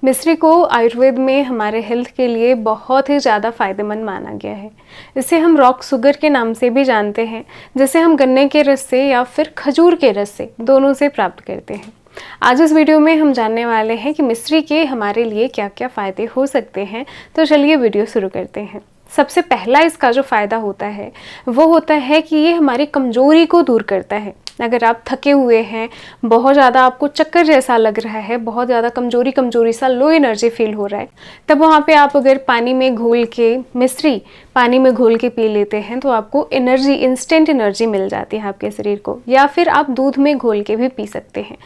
मिश्री को आयुर्वेद में हमारे हेल्थ के लिए बहुत ही ज़्यादा फ़ायदेमंद माना गया है। इसे हम रॉक शुगर के नाम से भी जानते हैं, जिसे हम गन्ने के रस से या फिर खजूर के रस से दोनों से प्राप्त करते हैं। आज इस वीडियो में हम जानने वाले हैं कि मिश्री के हमारे लिए क्या क्या फ़ायदे हो सकते हैं। तो चलिए वीडियो शुरू करते हैं। सबसे पहला इसका जो फ़ायदा होता है वो होता है कि ये हमारी कमज़ोरी को दूर करता है। अगर आप थके हुए हैं, बहुत ज़्यादा आपको चक्कर जैसा लग रहा है, बहुत ज़्यादा कमज़ोरी सा लो एनर्जी फील हो रहा है, तब वहाँ पे आप अगर पानी में घोल के मिश्री पानी में घोल के पी लेते हैं तो आपको एनर्जी, इंस्टेंट एनर्जी मिल जाती है आपके शरीर को। या फिर आप दूध में घोल के भी पी सकते हैं।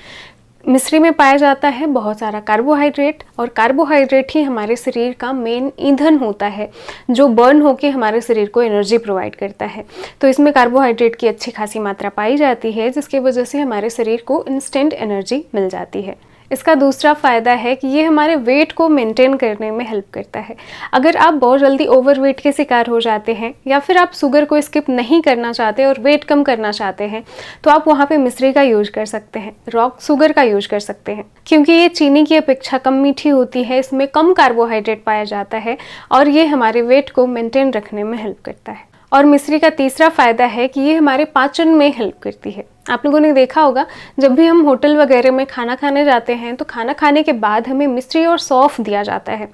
मिश्री में पाया जाता है बहुत सारा कार्बोहाइड्रेट, और कार्बोहाइड्रेट ही हमारे शरीर का मेन ईंधन होता है जो बर्न होकर हमारे शरीर को एनर्जी प्रोवाइड करता है। तो इसमें कार्बोहाइड्रेट की अच्छी खासी मात्रा पाई जाती है, जिसकी वजह से हमारे शरीर को इंस्टेंट एनर्जी मिल जाती है। इसका दूसरा फ़ायदा है कि ये हमारे वेट को मेंटेन करने में हेल्प करता है। अगर आप बहुत जल्दी ओवरवेट के शिकार हो जाते हैं या फिर आप शुगर को स्किप नहीं करना चाहते और वेट कम करना चाहते हैं, तो आप वहाँ पे मिश्री का यूज कर सकते हैं, रॉक शुगर का यूज कर सकते हैं, क्योंकि ये चीनी की अपेक्षा कम मीठी होती है, इसमें कम कार्बोहाइड्रेट पाया जाता है और ये हमारे वेट को मेंटेन रखने में हेल्प करता है। और मिश्री का तीसरा फ़ायदा है कि ये हमारे पाचन में हेल्प करती है। आप लोगों ने देखा होगा, जब भी हम होटल वगैरह में खाना खाने जाते हैं तो खाना खाने के बाद हमें मिश्री और सौंफ दिया जाता है।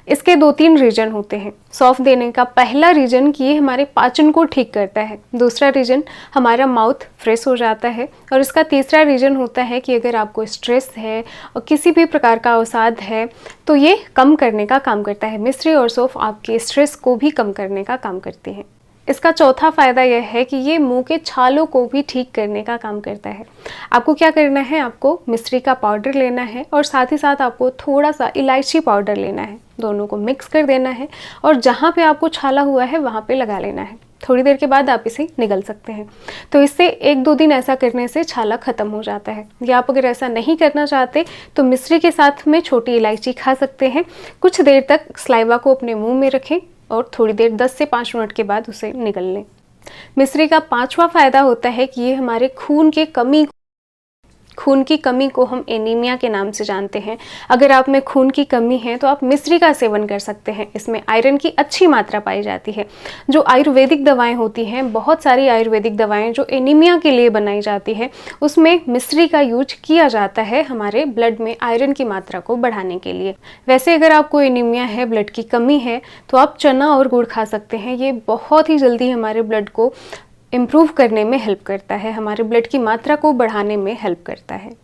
इसके 2-3 रीज़न होते हैं सौंफ देने का। पहला रीज़न कि ये हमारे पाचन को ठीक करता है, दूसरा रीज़न हमारा माउथ फ्रेश हो जाता है, और इसका तीसरा रीज़न होता है कि अगर आपको स्ट्रेस है और किसी भी प्रकार का अवसाद है तो ये कम करने का काम करता है। मिश्री और सौंफ आपके स्ट्रेस को भी कम करने का काम करते हैं। इसका चौथा फ़ायदा यह है कि ये मुंह के छालों को भी ठीक करने का काम करता है। आपको क्या करना है, आपको मिश्री का पाउडर लेना है और साथ ही साथ आपको थोड़ा सा इलायची पाउडर लेना है, दोनों को मिक्स कर देना है और जहाँ पे आपको छाला हुआ है वहाँ पे लगा लेना है। थोड़ी देर के बाद आप इसे निगल सकते हैं। तो इससे 1-2 दिन ऐसा करने से छाला ख़त्म हो जाता है। या आप अगर ऐसा नहीं करना चाहते तो मिश्री के साथ में छोटी इलायची खा सकते हैं। कुछ देर तक सलाइवा को अपने मुँह में रखें और थोड़ी देर 10 से 5 मिनट के बाद उसे निगल लें। मिश्री का 5वां फ़ायदा होता है कि ये हमारे खून की कमी को हम एनीमिया के नाम से जानते हैं। अगर आप में खून की कमी है तो आप मिश्री का सेवन कर सकते हैं। इसमें आयरन की अच्छी मात्रा पाई जाती है। जो आयुर्वेदिक दवाएं होती हैं, बहुत सारी आयुर्वेदिक दवाएं जो एनीमिया के लिए बनाई जाती है, उसमें मिश्री का यूज किया जाता है हमारे ब्लड में आयरन की मात्रा को बढ़ाने के लिए। वैसे अगर आपको एनीमिया है, ब्लड की कमी है, तो आप चना और गुड़ खा सकते हैं। ये बहुत ही जल्दी हमारे ब्लड को इम्प्रूव करने में हेल्प करता है, हमारे ब्लड की मात्रा को बढ़ाने में हेल्प करता है।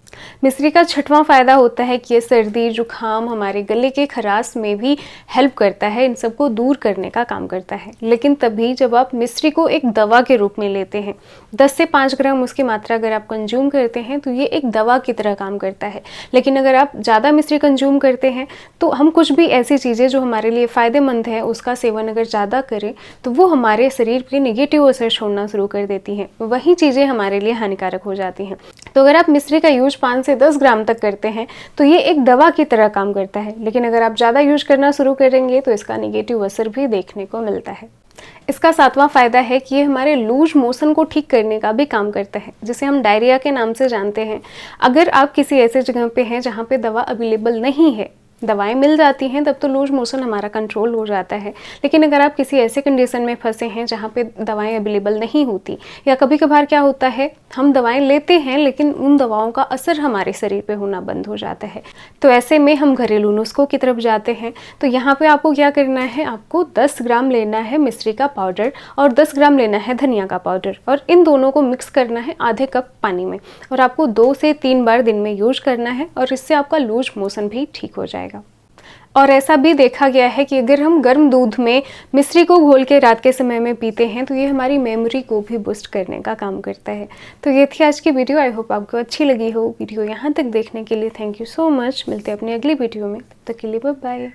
मिश्री का 6वां फ़ायदा होता है कि ये सर्दी, जुखाम, हमारे गले के खराश में भी हेल्प करता है, इन सबको दूर करने का काम करता है। लेकिन तभी जब आप मिश्री को एक दवा के रूप में लेते हैं, 10 से 5 ग्राम उसकी मात्रा अगर आप कंज्यूम करते हैं तो ये एक दवा की तरह काम करता है। लेकिन अगर आप ज़्यादा मिश्री कंज्यूम करते हैं तो हम कुछ भी ऐसी चीज़ें जो हमारे लिए फ़ायदेमंद है उसका सेवन अगर ज़्यादा करें तो वो हमारे शरीर पे नेगेटिव असर छोड़ना शुरू कर देती हैं, वही चीज़ें हमारे लिए हानिकारक हो जाती हैं। तो अगर आप मिश्री का यूज 5 से 10 ग्राम तक करते हैं तो ये एक दवा की तरह काम करता है। लेकिन अगर आप ज़्यादा यूज करना शुरू करेंगे तो इसका नेगेटिव असर भी देखने को मिलता है। इसका 7वां फ़ायदा है कि ये हमारे लूज मोशन को ठीक करने का भी काम करता है, जिसे हम डायरिया के नाम से जानते हैं। अगर आप किसी ऐसे जगह पे हैं जहाँ पे दवा अवेलेबल नहीं है, दवाएं मिल जाती हैं, तब तो लूज मोशन हमारा कंट्रोल हो जाता है। लेकिन अगर आप किसी ऐसे कंडीशन में फंसे हैं जहाँ पे दवाएं अवेलेबल नहीं होती, या कभी कभार क्या होता है हम दवाएं लेते हैं लेकिन उन दवाओं का असर हमारे शरीर पे होना बंद हो जाता है, तो ऐसे में हम घरेलू नुस्खों की तरफ जाते हैं। तो यहाँ पे आपको क्या करना है, आपको 10 ग्राम लेना है मिश्री का पाउडर और 10 ग्राम लेना है धनिया का पाउडर, और इन दोनों को मिक्स करना है आधे कप पानी में, और आपको 2 से 3 बार दिन में यूज करना है, और इससे आपका लूज मोशन भी ठीक हो जाएगा। और ऐसा भी देखा गया है कि अगर हम गर्म दूध में मिश्री को घोल के रात के समय में पीते हैं तो ये हमारी मेमोरी को भी बूस्ट करने का काम करता है। तो ये थी आज की वीडियो। आई होप आपको अच्छी लगी हो। वीडियो यहाँ तक देखने के लिए थैंक यू सो मच। मिलते हैं अपनी अगली वीडियो में, तब तक के लिए बाय बाय।